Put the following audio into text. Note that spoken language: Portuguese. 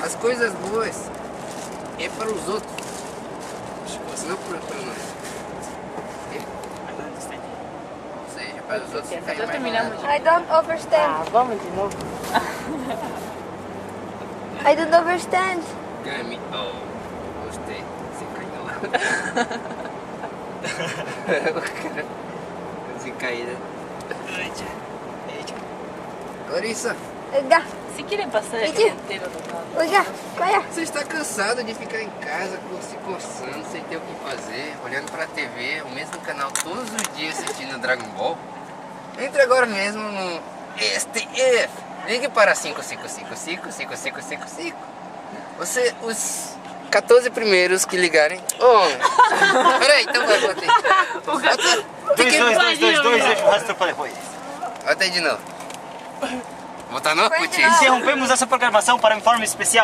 As coisas boas é para os outros, não para nós. Ou seja, para os outros ficarem Já terminamos. mais. I don't understand. Vamos de novo. I don't understand. Gami. Oh, gostei. Você caiu lá. O cara. Você caída. Larissa, Oiga, Se quieren pasar el día entero no. oiga, olha. você está cansado de ficar em casa se coçando, sem ter o que fazer, olhando pra TV, o mesmo canal todos os dias assistindo Dragon Ball? Entre agora mesmo no STF. Ligue para 55555555. Os 14 primeiros que ligarem. Oh, peraí, então vai, bota aí. Dois, o resto para depois. Bota aí de novo. Botar não, Putin? Interrompemos essa programação para um informe especial.